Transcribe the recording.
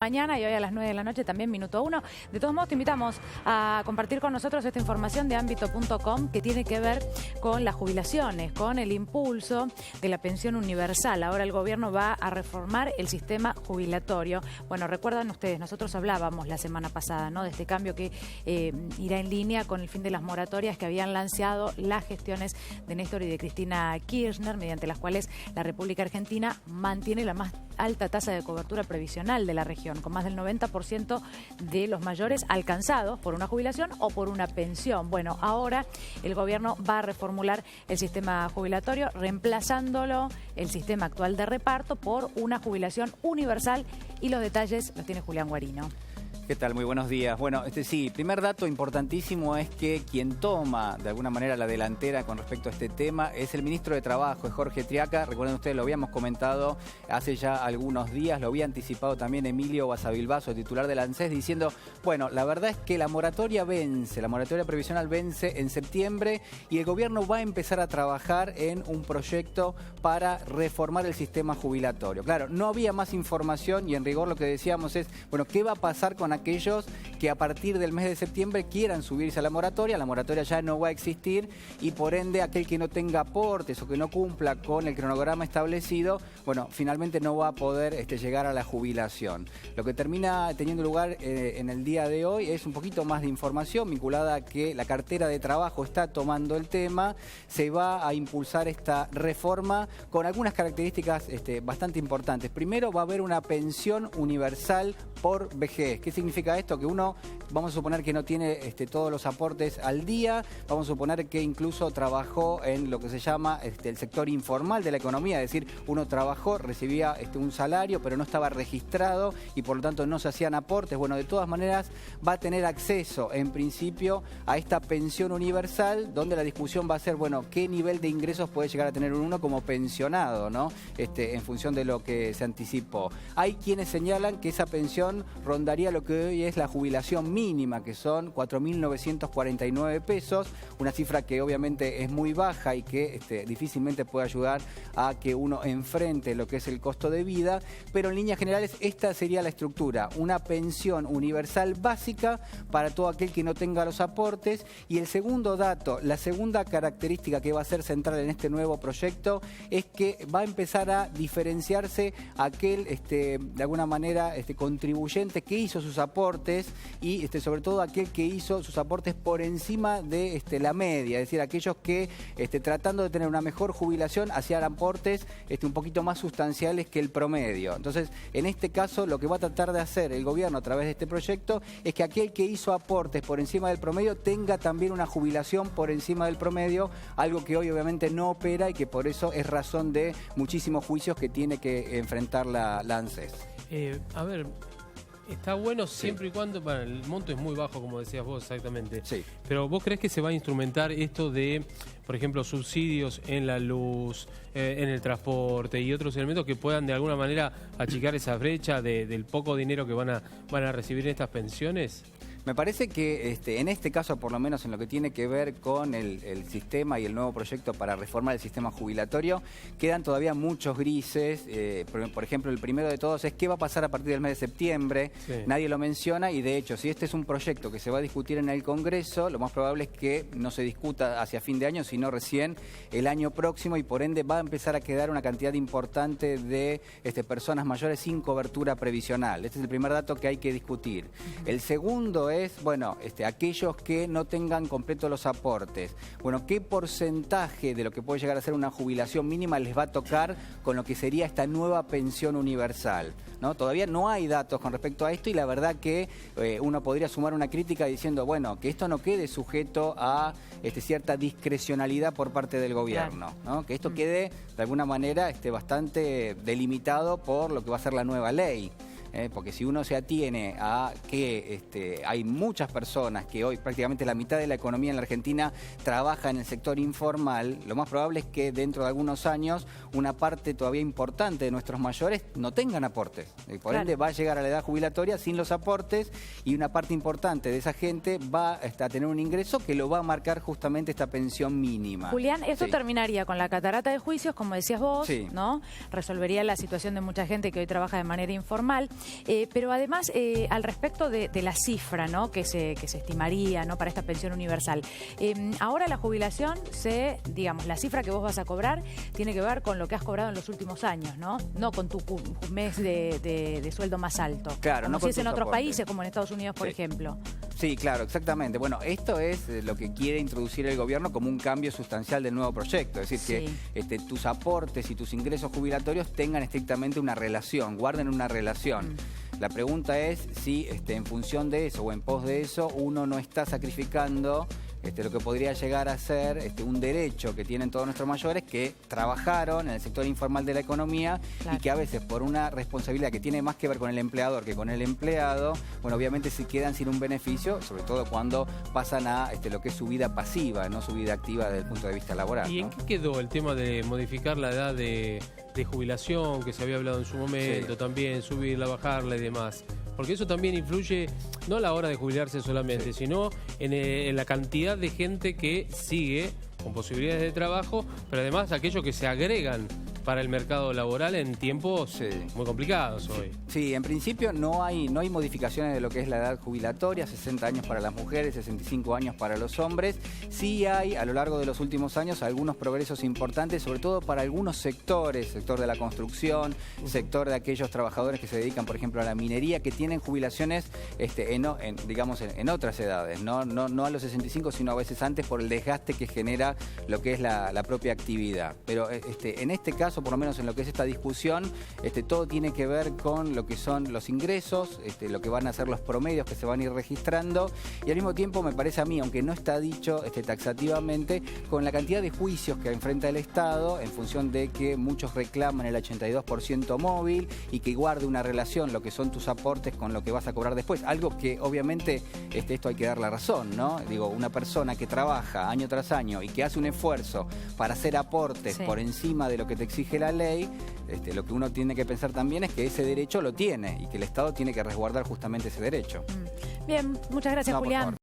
mañana y hoy a las 9 de la noche también Minuto 1. De todos modos te invitamos a compartir con nosotros esta información de ámbito.com que tiene que ver con las jubilaciones, con el impulso de la pensión universal. Ahora el gobierno va a reformar el sistema jubilatorio. Bueno, recuerdan ustedes, nosotros hablábamos la semana pasada, ¿no?, de este cambio que irá en línea con el fin de las moratorias que habían lanzado las gestiones de Néstor y de Cristina Kirchner, mediante las cuales la República Argentina mantiene la más alta tasa de cobertura previsional de la región, con más del 90% de los mayores alcanzados por una jubilación o por una pensión. Bueno, ahora el gobierno va a reformular el sistema jubilatorio, reemplazándolo, el sistema actual de reparto, por una jubilación universal, y los detalles los tiene Julián Guarino. ¿Qué tal? Muy buenos días. Bueno, sí, primer dato importantísimo es que quien toma de alguna manera la delantera con respecto a este tema es el ministro de Trabajo, es Jorge Triaca. Recuerden ustedes, lo habíamos comentado hace ya algunos días, lo había anticipado también Emilio Basavilbaso, titular del ANSES, diciendo, bueno, la verdad es que la moratoria vence, la moratoria previsional vence en septiembre y el gobierno va a empezar a trabajar en un proyecto para reformar el sistema jubilatorio. Claro, no había más información y en rigor lo que decíamos es, bueno, ¿qué va a pasar con aquellos que a partir del mes de septiembre quieran subirse a la moratoria? La moratoria ya no va a existir y por ende aquel que no tenga aportes o que no cumpla con el cronograma establecido, bueno, finalmente no va a poder llegar a la jubilación. Lo que termina teniendo lugar en el día de hoy es un poquito más de información vinculada a que la cartera de trabajo está tomando el tema. Se va a impulsar esta reforma con algunas características bastante importantes. Primero, va a haber una pensión universal por vejez. ¿Qué significa esto? Que uno, vamos a suponer que no tiene todos los aportes al día, vamos a suponer que incluso trabajó en lo que se llama el sector informal de la economía, es decir, uno trabajó, recibía un salario, pero no estaba registrado y por lo tanto no se hacían aportes. Bueno, de todas maneras va a tener acceso, en principio, a esta pensión universal, donde la discusión va a ser, bueno, qué nivel de ingresos puede llegar a tener uno como pensionado, ¿no? En función de lo que se anticipó. Hay quienes señalan que esa pensión rondaría lo que hoy es la jubilación mínima, que son 4.949 pesos, una cifra que obviamente es muy baja y que difícilmente puede ayudar a que uno enfrente lo que es el costo de vida, pero en líneas generales esta sería la estructura, una pensión universal básica para todo aquel que no tenga los aportes. Y el segundo dato, la segunda característica que va a ser central en este nuevo proyecto es que va a empezar a diferenciarse aquel, de alguna manera, contribuyente que hizo sus aportes y sobre todo aquel que hizo sus aportes por encima de la media, es decir, aquellos que tratando de tener una mejor jubilación hacían aportes un poquito más sustanciales que el promedio. Entonces, en este caso, lo que va a tratar de hacer el gobierno a través de este proyecto es que aquel que hizo aportes por encima del promedio tenga también una jubilación por encima del promedio, algo que hoy obviamente no opera y que por eso es razón de muchísimos juicios que tiene que enfrentar la ANSES. A ver, está bueno siempre y cuando, bueno, el monto es muy bajo, como decías vos exactamente. Sí. Pero ¿vos creés que se va a instrumentar esto de, por ejemplo, subsidios en la luz, en el transporte y otros elementos que puedan de alguna manera achicar esa brecha del poco dinero que van a recibir en estas pensiones? Me parece que en este caso, por lo menos en lo que tiene que ver con el sistema y el nuevo proyecto para reformar el sistema jubilatorio, quedan todavía muchos grises. Por ejemplo, el primero de todos es qué va a pasar a partir del mes de septiembre. Sí. Nadie lo menciona y de hecho, si este es un proyecto que se va a discutir en el Congreso, lo más probable es que no se discuta hacia fin de año, sino recién el año próximo y por ende va a empezar a quedar una cantidad importante de personas mayores sin cobertura previsional. Este es el primer dato que hay que discutir. El segundo es, bueno, aquellos que no tengan completos los aportes. Bueno, ¿qué porcentaje de lo que puede llegar a ser una jubilación mínima les va a tocar con lo que sería esta nueva pensión universal? ¿No? Todavía no hay datos con respecto a esto y la verdad que uno podría sumar una crítica diciendo, bueno, que esto no quede sujeto a cierta discrecionalidad por parte del gobierno, ¿no? Que esto quede de alguna manera bastante delimitado por lo que va a ser la nueva ley. Porque si uno se atiene a que hay muchas personas que hoy prácticamente la mitad de la economía en la Argentina trabaja en el sector informal, lo más probable es que dentro de algunos años una parte todavía importante de nuestros mayores no tengan aportes. Por ende va a llegar a la edad jubilatoria sin los aportes y una parte importante de esa gente va a tener un ingreso que lo va a marcar justamente esta pensión mínima. Julián, esto terminaría con la catarata de juicios, como decías vos, ¿no? Resolvería la situación de mucha gente que hoy trabaja de manera informal. Pero además, al respecto de la cifra, ¿no?, que se estimaría, ¿no?, para esta pensión universal, ahora la jubilación digamos, la cifra que vos vas a cobrar tiene que ver con lo que has cobrado en los últimos años, ¿no? No con tu mes de sueldo más alto. Claro, como no si es en otros soporte. países, como en Estados Unidos, por ejemplo. Sí, claro, exactamente. Bueno, esto es lo que quiere introducir el gobierno como un cambio sustancial del nuevo proyecto. Es decir, que tus aportes y tus ingresos jubilatorios tengan estrictamente una relación, guarden una relación. La pregunta es si en función de eso o en pos de eso uno no está sacrificando lo que podría llegar a ser un derecho que tienen todos nuestros mayores que trabajaron en el sector informal de la economía y que a veces por una responsabilidad que tiene más que ver con el empleador que con el empleado, bueno, obviamente se quedan sin un beneficio, sobre todo cuando pasan a lo que es su vida pasiva, no su vida activa desde el punto de vista laboral. ¿Y en qué quedó el tema de modificar la edad de jubilación, que se había hablado en su momento, también subirla, bajarla y demás? Porque eso también influye, no a la hora de jubilarse solamente, sino en la cantidad de gente que sigue con posibilidades de trabajo, pero además aquellos que se agregan para el mercado laboral en tiempos muy complicados hoy. Sí, en principio no hay modificaciones de lo que es la edad jubilatoria, 60 años para las mujeres, 65 años para los hombres. Sí hay a lo largo de los últimos años algunos progresos importantes, sobre todo para algunos sectores, sector de la construcción, sector de aquellos trabajadores que se dedican, por ejemplo, a la minería, que tienen jubilaciones digamos en otras edades, no a los 65, sino a veces antes por el desgaste que genera lo que es la propia actividad. Pero en este caso, por lo menos en lo que es esta discusión, todo tiene que ver con lo que son los ingresos, lo que van a ser los promedios que se van a ir registrando y al mismo tiempo me parece a mí, aunque no está dicho taxativamente, con la cantidad de juicios que enfrenta el Estado en función de que muchos reclaman el 82% móvil y que guarde una relación lo que son tus aportes con lo que vas a cobrar después, algo que obviamente esto hay que dar la razón, ¿no? Digo, una persona que trabaja año tras año y que hace un esfuerzo para hacer aportes por encima de lo que te exige la ley, lo que uno tiene que pensar también es que ese derecho lo tiene y que el Estado tiene que resguardar justamente ese derecho. Bien, muchas gracias, Julián.